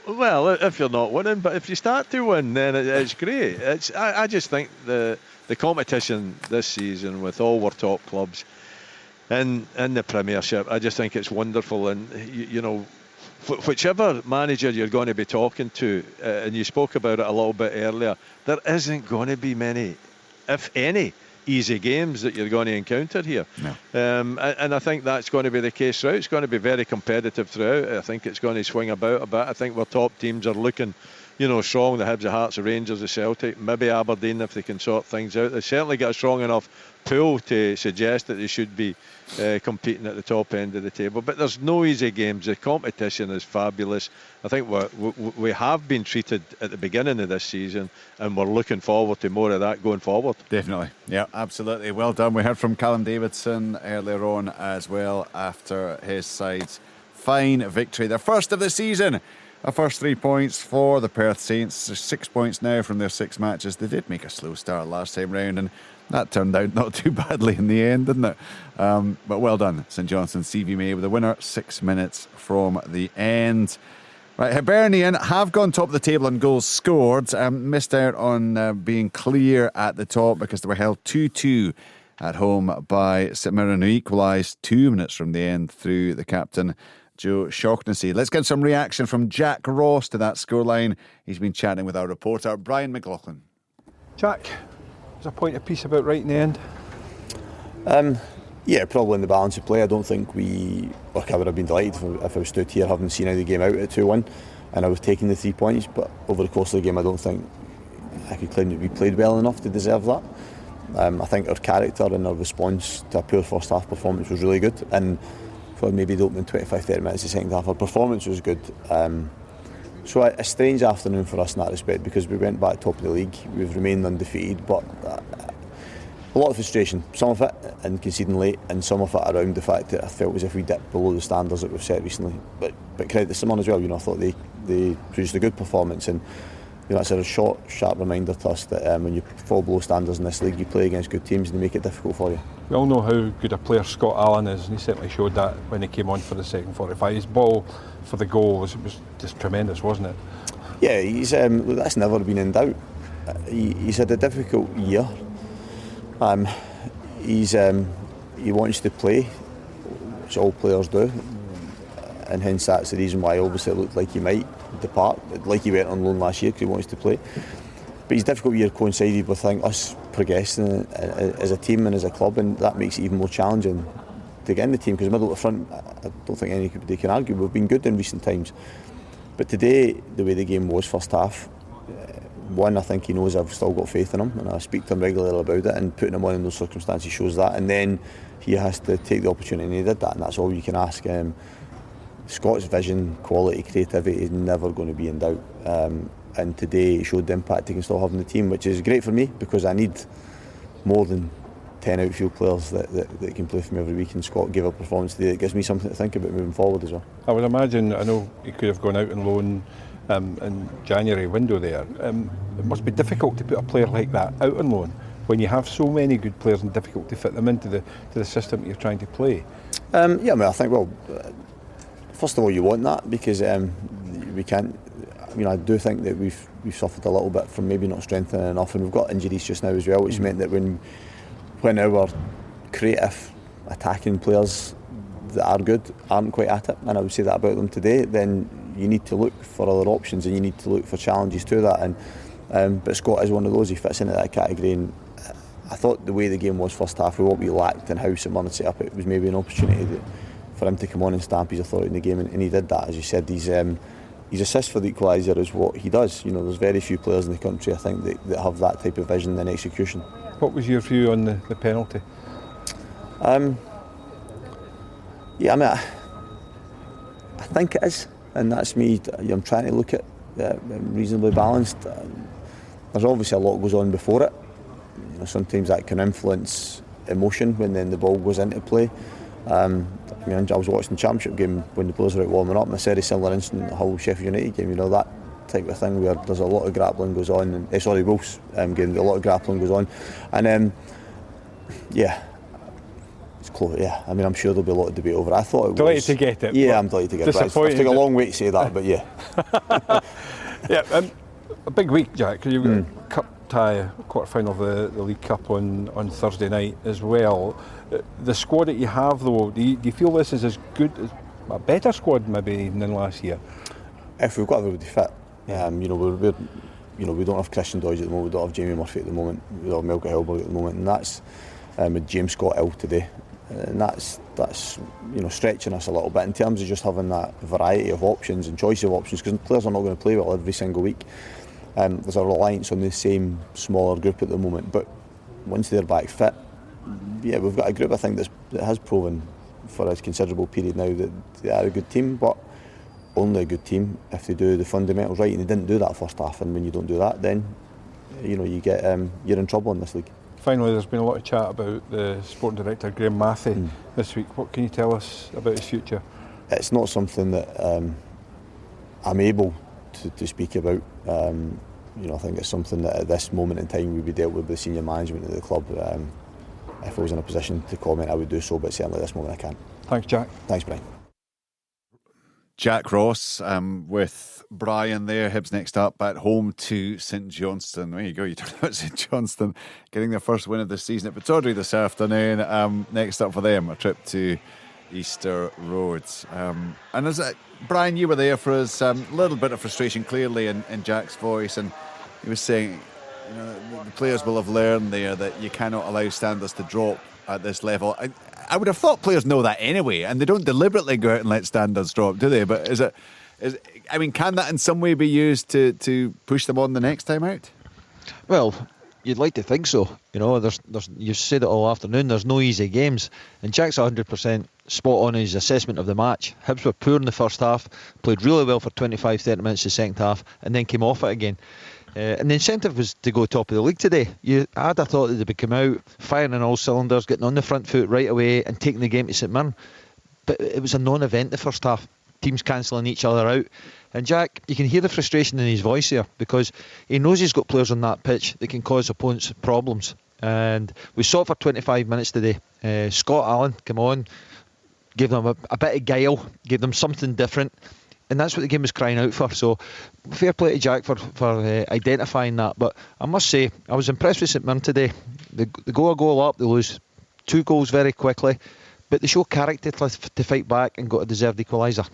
Well, if you're not winning, but if you start to win, then it's great. I just think the competition this season with all our top clubs in the Premiership, I just think it's wonderful. And whichever manager you're going to be talking to, and you spoke about it a little bit earlier, there isn't going to be many, if any, easy games that you're going to encounter here. No. And I think that's going to be the case throughout. It's going to be very competitive throughout. I think it's going to swing about a bit. I think our top teams are looking, strong. The Hibs, the Hearts, the Rangers, the Celtic, maybe Aberdeen if they can sort things out. They certainly got a strong enough pool to suggest that they should be competing at the top end of the table. But there's no easy games. The competition is fabulous. I think we have been treated at the beginning of this season, and we're looking forward to more of that going forward. Definitely. Yeah, absolutely. Well done. We heard from Callum Davidson earlier on as well after his side's fine victory. Their first of the season. A first 3 points for the Perth Saints. There's 6 points now from their 6 matches. They did make a slow start last time round, and that turned out not too badly in the end, didn't it? But well done, St Johnstone. CV May with the winner 6 minutes from the end. Right, Hibernian have gone top of the table on goals scored. Missed out on being clear at the top because they were held 2-2 at home by St Mirren, who equalised 2 minutes from the end through the captain, Joe Shaughnessy. Let's get some reaction from Jack Ross to that scoreline. He's been chatting with our reporter, Brian McLaughlin. Jack, there's a point of peace about right in the end. Yeah, probably in the balance of play. I don't think I would have been delighted if I was stood here having seen how the game out at 2-1 and I was taking the 3 points, but over the course of the game I don't think I could claim that we played well enough to deserve that. I think our character and our response to a poor first half performance was really good, and for maybe the opening 25-30 minutes of the second half our performance was good. So a strange afternoon for us in that respect, because we went back top of the league, we've remained undefeated, but a lot of frustration, some of it in conceding late and some of it around the fact that I felt as if we dipped below the standards that we've set recently. But credit to someone as well, I thought they produced a good performance, and it's a short, sharp reminder to us that when you fall below standards in this league, you play against good teams and they make it difficult for you. We all know how good a player Scott Allen is, and he certainly showed that when he came on for the second 45. His ball for the goal was just tremendous, wasn't it? Yeah, he's that's never been in doubt. He's had a difficult year. He wants to play, which all players do, and hence that's the reason why obviously it looked like he might depart, like he went on loan last year because he wants to play. But his difficult year coincided with us progressing as a team and as a club, and that makes it even more challenging to get in the team, because middle to front, I don't think anybody can argue we've been good in recent times. But today, the way the game was first half, one, I think he knows I've still got faith in him, and I speak to him regularly about it, and putting him on in those circumstances shows that. And then he has to take the opportunity, and he did that, and that's all you can ask. Scott's vision, quality, creativity is never going to be in doubt. And today he showed the impact he can still have in the team, which is great for me, because I need more than 10 outfield players that can play for me every week, and Scott gave a performance today that gives me something to think about moving forward as well. I would imagine, I know he could have gone out on loan in January window there. It must be difficult to put a player like that out on loan when you have so many good players and difficult to fit them into the system that you're trying to play. I think, first of all, you want that, because we can't. I do think that we've suffered a little bit from maybe not strengthening enough, and we've got injuries just now as well, which meant that when when our creative attacking players that are good aren't quite at it, and I would say that about them today, then you need to look for other options and you need to look for challenges to that. And but Scott is one of those. He fits into that category. And I thought the way the game was first half, with what we lacked and how St Mirren set up, it was maybe an opportunity for him to come on and stamp his authority in the game, and he did that. As you said, his assist for the equaliser is what he does. You know, there's very few players in the country, I think, that have that type of vision and execution. What was your view on the penalty? Yeah, I mean, I think it is, and that's me. I'm trying to look at reasonably balanced. There's obviously a lot goes on before it. You know, sometimes that can influence emotion when then the ball goes into play. I mean, I was watching the Championship game when the players were out warming up, and I said a similar incident in the Hull Sheffield United game. You know, that type of thing where there's a lot of grappling goes on. And, Wolves game, a lot of grappling goes on, and yeah. Close, yeah. I mean, I'm sure there'll be a lot of debate over it. I thought it was... Delighted to get it. Yeah, I'm delighted to get it. It took a long way to say that, but yeah. Yeah, a big week, Jack. You've got a cup tie, quarter-final of the League Cup on Thursday night as well. The squad that you have, though, do you feel this is as good, a better squad maybe than last year? If we've got everybody fit. You know, we don't have Christian Doidge at the moment, we don't have Jamie Murphy at the moment, we don't have Melke Hellberg at the moment, and that's with James Scott ill today. And that's you know, stretching us a little bit in terms of just having that variety of options and choice of options, because players are not going to play well every single week. There's a reliance on the same smaller group at the moment, but once they're back fit, yeah, we've got a group I think that has proven for a considerable period now that they are a good team, but only a good team if they do the fundamentals right, and they didn't do that first half. And when you don't do that, then you know you get you're in trouble in this league. Finally, there's been a lot of chat about the sporting director Graham Mathie this week. What can you tell us about his future? It's not something that I'm able to speak about. You know, I think it's something that at this moment in time would be dealt with the senior management of the club. If I was in a position to comment, I would do so, but certainly at this moment I can't. Thanks, Jack. Thanks, Brian. Jack Ross with Brian there. Hibs next up at home to St Johnstone. There you go, you talked about St Johnstone getting their first win of the season at Pittodrie this afternoon. Next up for them, a trip to Easter Road. And as Brian, you were there for us, a little bit of frustration clearly in Jack's voice, and he was saying, you know, the players will have learned there that you cannot allow standards to drop at this level. I would have thought players know that anyway, and they don't deliberately go out and let standards drop, do they? But can that in some way be used to push them on the next time out? Well, you'd like to think so. You know, there's you've said it all afternoon, there's no easy games. And Jack's 100% spot on his assessment of the match. Hibs were poor in the first half, played really well for 25-30 minutes the second half, and then came off it again. And the incentive was to go top of the league today. I'd have thought that they'd come out firing on all cylinders, getting on the front foot right away and taking the game to St Mirren. But it was a non-event the first half. Teams cancelling each other out. And Jack, you can hear the frustration in his voice here, because he knows he's got players on that pitch that can cause opponents problems. And we saw it for 25 minutes today. Scott Allen came on, gave them a bit of guile, gave them something different. And that's what the game was crying out for. So fair play to Jack for identifying that. But I must say, I was impressed with St Mirren today. They go a goal up, they lose 2 goals very quickly, but they show character to fight back and got a deserved equaliser.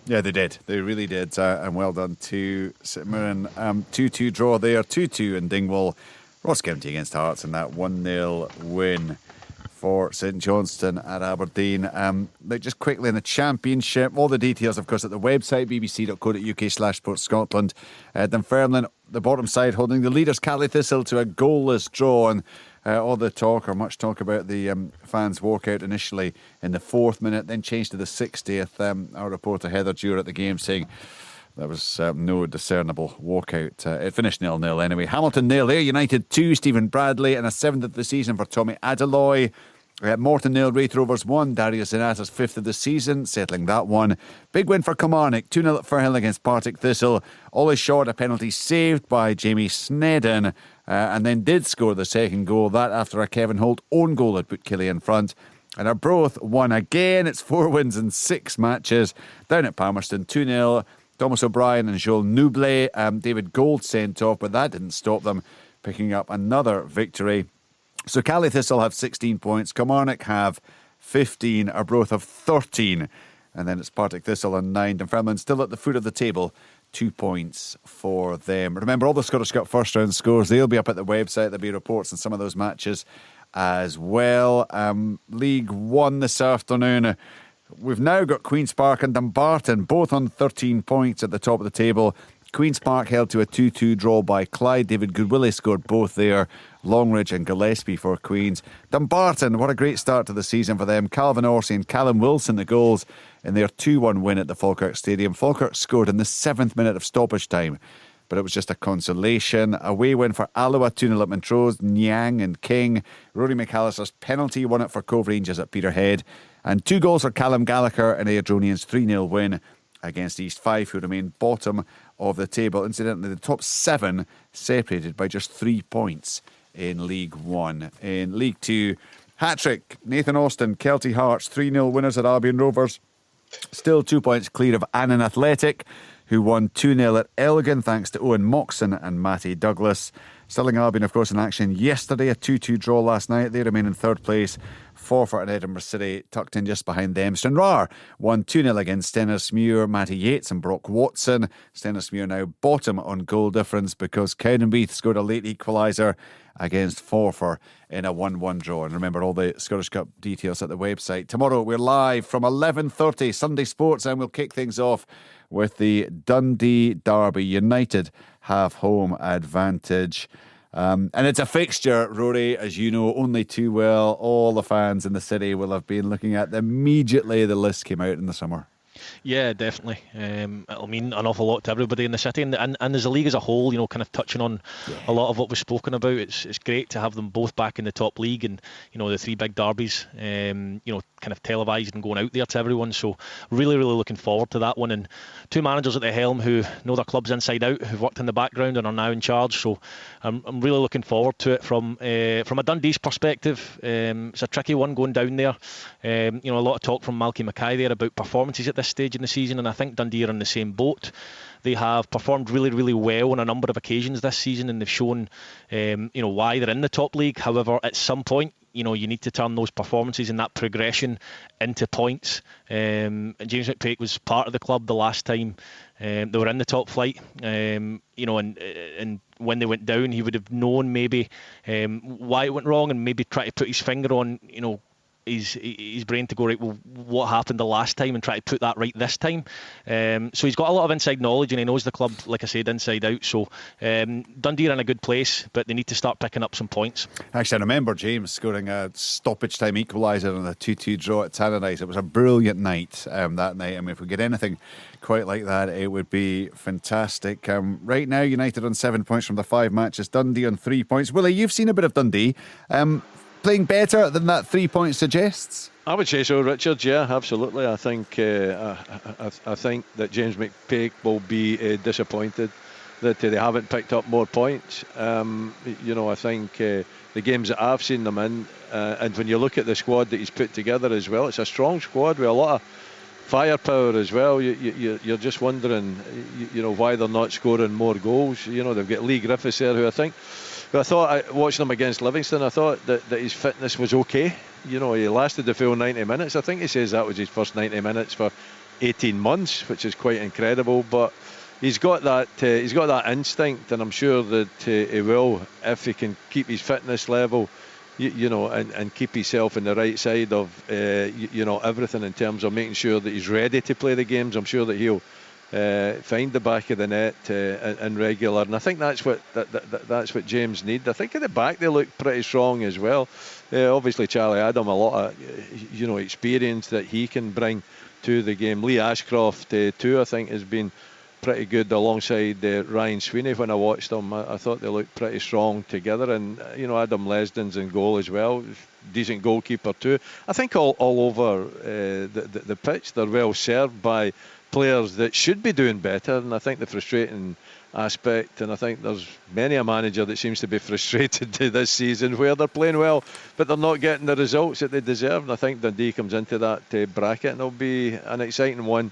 Yeah, they did. They really did. And well done to St Mirren. 2-2 draw there, 2-2 in Dingwall. Ross County against Hearts, and that 1-0 win for St Johnstone at Aberdeen. Just quickly in the Championship, all the details, of course, at the website bbc.co.uk/sportscotland. Dunfermline, the bottom side, holding the leaders Caley Thistle to a goalless draw, and all the talk, or much talk, about the fans' walkout initially in the 4th minute, then changed to the 60th. Our reporter Heather Dewar at the game saying there was no discernible walkout. It finished 0-0 anyway. Hamilton 0, Ayr United 2, Stephen Bradley, and a 7th of the season for Tommy Adeloy. Morton 0, Wraith Rovers 1, Darius Inata's 5th of the season, settling that one. Big win for Kilmarnock, 2-0 at Firhill against Partick Thistle. Ollie Short, a penalty saved by Jamie Snedden, and then did score the second goal. That after a Kevin Holt own goal had put Killie in front. And Arbroath won again. It's 4 wins in 6 matches. Down at Palmerston, 2-0. Thomas O'Brien and Joel Nouble. David Gold sent off, but that didn't stop them picking up another victory. So Cali Thistle have 16 points, Kilmarnock have 15, Arbroath have 13, and then it's Partick Thistle on 9. Dunfermline still at the foot of the table, 2 points for them. Remember, all the Scottish Cup first round scores, they'll be up at the website. There'll be reports on some of those matches as well. League One this afternoon. We've now got Queen's Park and Dumbarton, both on 13 points at the top of the table. Queen's Park held to a 2-2 draw by Clyde. David Goodwillie scored both there. Longridge and Gillespie for Queens. Dumbarton, what a great start to the season for them. Calvin Orsi and Callum Wilson the goals in their 2-1 win at the Falkirk Stadium. Falkirk scored in the 7th minute of stoppage time, but it was just a consolation. Away win for Alloa, 2-0 at Montrose. Nyang and King. Rory McAllister's penalty won it for Cove Rangers at Peterhead. And 2 goals for Callum Gallagher and Airdronians, 3-0 win against East Fife, who remain bottom of the table. Incidentally, the top 7 separated by just 3 points in League One. In League Two, hat-trick, Nathan Austin, Kelty Hearts, 3-0 winners at Albion Rovers. Still 2 points clear of Annan Athletic, who won 2-0 at Elgin thanks to Owen Moxon and Matty Douglas. Stirling Albion, of course, in action yesterday, a 2-2 draw last night. They remain in 3rd place. Forfeit and Edinburgh City tucked in just behind them. Stranraer won 2-0 against Stenhousemuir. Matty Yates and Brock Watson. Stenhousemuir now bottom on goal difference because Cowdenbeath scored a late equaliser against Forfar in a 1-1 draw. And remember, all the Scottish Cup details at the website. Tomorrow we're live from 11:30 Sunday Sports, and we'll kick things off with the Dundee Derby. United have home advantage. And it's a fixture, Rory, as you know only too well. All the fans in the city will have been looking at immediately the list came out in the summer. Yeah, definitely. It'll mean an awful lot to everybody in the city, and as a league as a whole, kind of touching on a lot of what was spoken about. It's great to have them both back in the top league, and the 3 big derbies, kind of televised and going out there to everyone. So really looking forward to that one. And 2 managers at the helm who know their clubs inside out, who've worked in the background and are now in charge. So I'm really looking forward to it from a Dundee's perspective. It's a tricky one going down there. A lot of talk from Malky Mackay there about performances at this stage in the season, and I think Dundee are in the same boat. They have performed really well on a number of occasions this season, and they've shown why they're in the top league. However, at some point, you need to turn those performances and that progression into points. And James McPake was part of the club the last time they were in the top flight. And when they went down, he would have known maybe why it went wrong, and maybe try to put his finger on his brain to go, right, well, what happened the last time, and try to put that right this time. So he's got a lot of inside knowledge, and he knows the club, like I said, inside out. So Dundee are in a good place, but they need to start picking up some points. Actually, I remember James scoring a stoppage time equaliser on a 2-2 draw at Tannadice. It was a brilliant night that night. I mean, if we get anything quite like that, it would be fantastic. Right now, United on 7 points from the 5 matches. Dundee on 3 points. Willie, you've seen a bit of Dundee. Playing better than that 3 point suggests? I would say so, Richard. Yeah, absolutely. I think I think that James McPake will be disappointed that they haven't picked up more points. I think the games that I've seen them in, and when you look at the squad that he's put together as well, it's a strong squad with a lot of firepower as well. You're just wondering, why they're not scoring more goals. They've got Lee Griffiths there, who I thought, watching him against Livingston, I thought that his fitness was okay. He lasted the full 90 minutes. I think he says that was his first 90 minutes for 18 months, which is quite incredible. But he's got that instinct, and I'm sure that he will, if he can keep his fitness level, and keep himself on the right side of everything in terms of making sure that he's ready to play the games. I'm sure that he'll find the back of the net and regular, and I think that's what James needs. I think at the back they look pretty strong as well. Obviously Charlie Adam, a lot of experience that he can bring to the game. Lee Ashcroft too, I think, has been pretty good alongside Ryan Sweeney. When I watched them, I thought they looked pretty strong together, and Adam Lesden's in goal as well, decent goalkeeper too. I think all over the pitch they're well served by players that should be doing better, and I think the frustrating aspect, and I think there's many a manager that seems to be frustrated this season where they're playing well but they're not getting the results that they deserve, and I think Dundee comes into that bracket, and it'll be an exciting one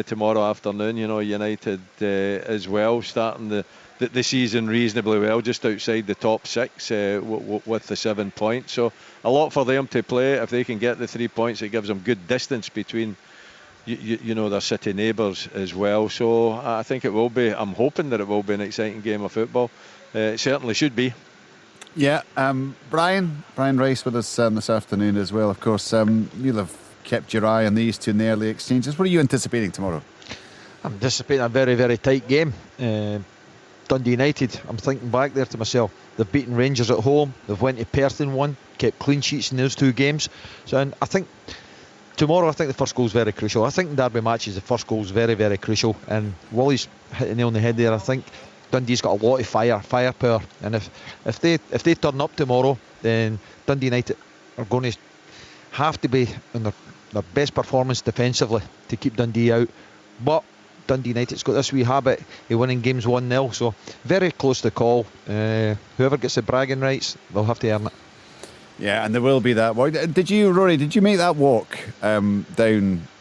tomorrow afternoon. United as well, starting the season reasonably well, just outside the top 6 with the 7 points. So a lot for them to play. If they can get the 3 points, it gives them good distance between their city neighbours as well. So I think it will be, I'm hoping that it will be an exciting game of football. It certainly should be. Yeah, Brian Rice with us this afternoon as well. Of course, you'll have kept your eye on these two in the early exchanges. What are you anticipating tomorrow? I'm anticipating a very, very tight game. Dundee United, I'm thinking back there to myself, they've beaten Rangers at home, they've went to Perth and won, kept clean sheets in those 2 games. So and I think tomorrow, the first goal is very crucial. I think in derby matches the first goal is very, very crucial, and Wally's hit the nail on the head there. I think Dundee's got a lot of firepower, and if they turn up tomorrow, then Dundee United are going to have to be in their best performance defensively to keep Dundee out. But Dundee United's got this wee habit of winning games 1-0, so very close to call. Whoever gets the bragging rights, they'll have to earn it. Yeah, and there will be that. Rory, did you make that walk down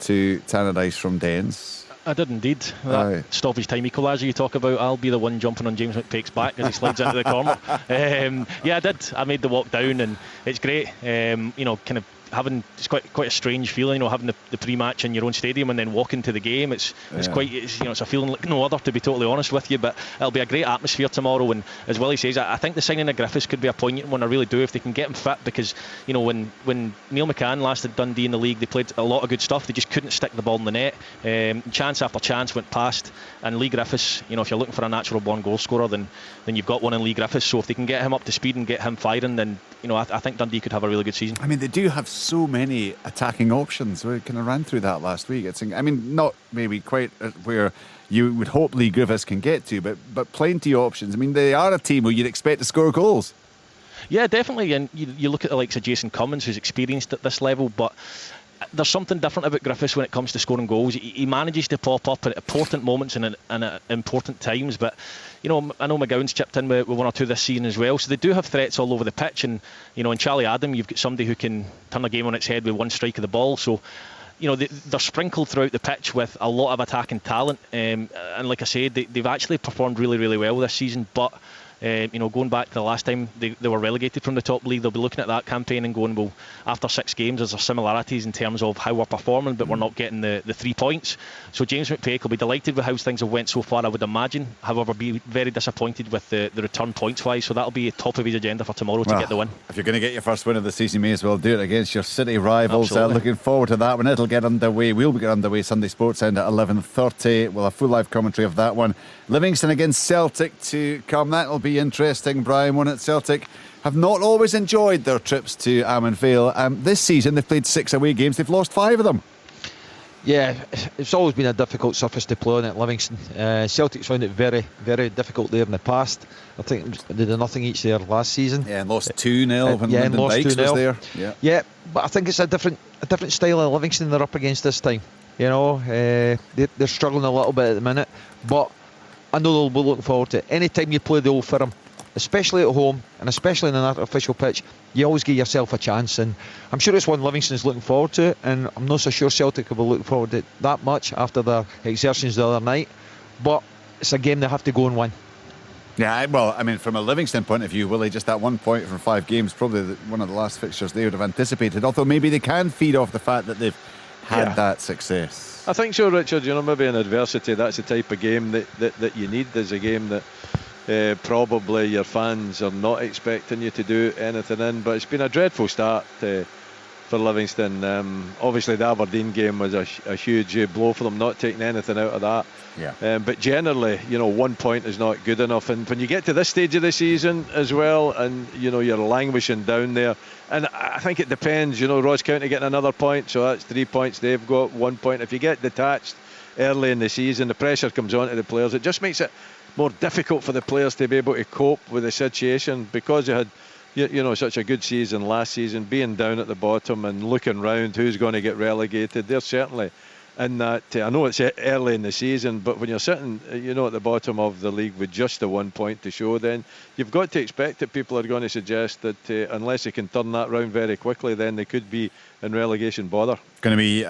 to Tannadice from Dens? I did indeed. That stoppage time equaliser you talk about, I'll be the one jumping on James McPake's back as he slides into the corner. Yeah, I did. I made the walk down, and it's great. Kind of having, it's quite a strange feeling, having the pre-match in your own stadium and then walking to the game. It's a feeling like no other, to be totally honest with you. But it'll be a great atmosphere tomorrow. And as Willie says, I think the signing of Griffiths could be a poignant one. I really do, if they can get him fit, because when Neil McCann lasted Dundee in the league, they played a lot of good stuff. They just couldn't stick the ball in the net. Chance after chance went past. And Lee Griffiths, if you're looking for a natural born goal scorer, then you've got one in Lee Griffiths. So if they can get him up to speed and get him firing, then I think Dundee could have a really good season. I mean, they do have so many attacking options. We kind of ran through that last week. Not maybe quite where you would hope Lee Griffiths can get to, but plenty of options. I mean, they are a team where you'd expect to score goals. Yeah, definitely. And you look at the likes of Jason Cummins, who's experienced at this level, but there's something different about Griffiths when it comes to scoring goals. He manages to pop up at important moments and at important times, but I know McGowan's chipped in with 1 or 2 this season as well, so they do have threats all over the pitch. And in Charlie Adam, you've got somebody who can turn a game on its head with one strike of the ball. So they're sprinkled throughout the pitch with a lot of attacking talent, and like I said, they've actually performed really, really well this season. But going back to the last time they were relegated from the top league, they'll be looking at that campaign and going, well, after 6 games, there's similarities in terms of how we're performing, but we're not getting the 3 points. So James McPake will be delighted with how things have went so far, I would imagine. However, be very disappointed with the return points-wise, so that'll be top of his agenda for tomorrow to get the win. If you're going to get your first win of the season, you may as well do it against your city rivals. Looking forward to that one. It'll get underway. We'll get underway Sunday Sports End at 11:30. We'll have full live commentary of that one. Livingston against Celtic to come. That'll be interesting. Brian, won at Celtic have not always enjoyed their trips to Almond Vale. This season they've played 6 away games. They've lost 5 of them. Yeah, it's always been a difficult surface to play on at Livingston. Celtic's found it very, very difficult there in the past. I think they did nothing each there last season. Yeah, and lost 2-0 when Lyndon Dykes was there. Yeah, but I think it's a different style of Livingston they're up against this time. They're struggling a little bit at the minute, but I know they'll be looking forward to it. Anytime you play the Old Firm, especially at home and especially in an artificial pitch, you always give yourself a chance, and I'm sure it's one Livingston's looking forward to, and I'm not so sure Celtic will be looking forward to it that much after their exertions the other night, but it's a game they have to go and win. Yeah, well, I mean, from a Livingston point of view, Willie, just that 1 point from 5 games, probably one of the last fixtures they would have anticipated, although maybe they can feed off the fact that they've had that success. I think so, Richard. Maybe in adversity, that's the type of game that you need. There's a game that probably your fans are not expecting you to do anything in, but it's been a dreadful start for Livingston. Obviously the Aberdeen game was a huge blow for them, not taking anything out of that. But generally, 1 point is not good enough, and when you get to this stage of the season as well, and you're languishing down there, and I think it depends. Ross County getting another point, so that's 3 points. They've got 1 point. If you get detached early in the season, the pressure comes on to the players. It just makes it more difficult for the players to be able to cope with the situation, because they had such a good season last season, being down at the bottom and looking round who's going to get relegated. They're certainly in that I know it's early in the season, but when you're sitting, at the bottom of the league with just the 1 point to show, then you've got to expect that people are going to suggest that unless they can turn that round very quickly, then they could be in relegation bother. Going to be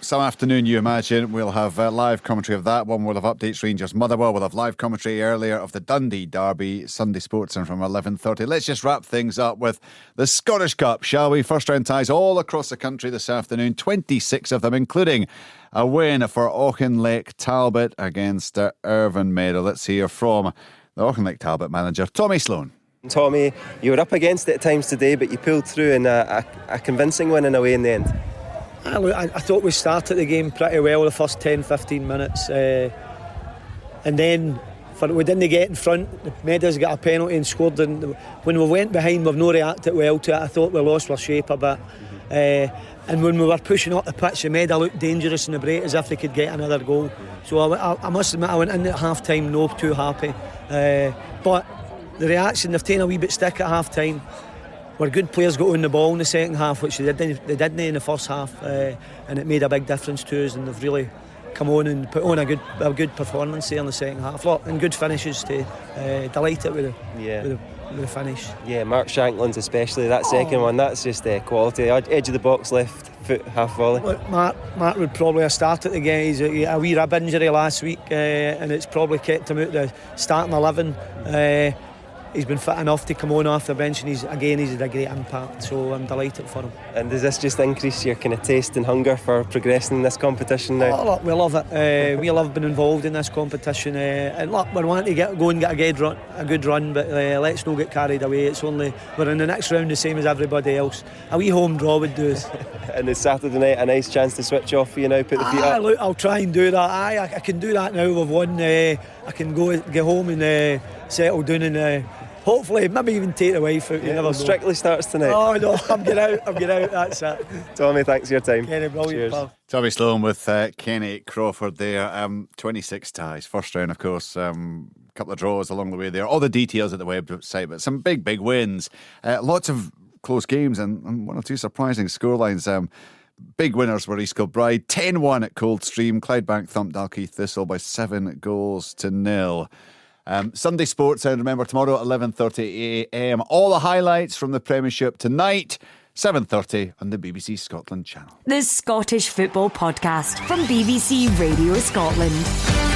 some afternoon, you imagine. We'll have live commentary of that one. We'll have updates, Rangers Motherwell. We'll have live commentary earlier of the Dundee derby, Sunday Sports, and from 11:30. Let's just wrap things up with the Scottish Cup, shall we? First round ties all across the country this afternoon, 26 of them, including a win for Auchinleck Talbot against Irvine-Meadow. Let's hear from the Auchinleck Talbot manager, Tommy Sloan. Tommy, you were up against it at times today, but you pulled through in a convincing win in a way in the end. I thought we started the game pretty well the first 10-15 minutes, and then we didn't get in front. Meadows got a penalty and scored, and when we went behind we've not reacted well to it. I thought we lost our shape a bit, and when we were pushing up the pitch, the Meadow looked dangerous in the break as if they could get another goal. So I must admit I went in at half time no too happy, but the reaction, they've taken a wee bit stick at half time. Where good players got on the ball in the second half, which they didn't in the first half, and it made a big difference to us, and they've really come on and put on a good performance there in the second half. And good finishes too. Delighted with the finish. Yeah, Mark Shankland's especially, that second one, that's just quality. Edge of the box, left foot, half volley. Look, Mark would probably have started the game. He's a wee rib injury last week, and it's probably kept him out the starting 11. He's been fit enough to come on off the bench, and he's had a great impact, so I'm delighted for him. And does this just increase your kind of taste and hunger for progressing in this competition now? Oh, look, we love it. We love being involved in this competition, and look, we want to go and get a good run, but let's not get carried away. It's only we're in the next round the same as everybody else. A wee home draw would do us. And it's Saturday night, a nice chance to switch off for you now, put the feet up. Look, I'll try and do that. I can do that now. We've won. I can go home and settle down and hopefully maybe even take the wife out. You never know. Strictly starts tonight. Oh no, I'm getting out. That's it. Tommy, thanks for your time. Kenny, brilliant. Cheers. Tommy Sloan with Kenny Crawford there. 26 ties. First round, of course. Couple of draws along the way there. All the details at the website, but some big wins. Lots of close games and one or two surprising scorelines. Big winners were East Kilbride, 10-1 at Coldstream. Clydebank thumped Dalkeith Thistle by 7-0. Sunday Sports, and remember, tomorrow at 11:30am. All the highlights from the Premiership tonight, 7:30 on the BBC Scotland channel. The Scottish Football Podcast from BBC Radio Scotland.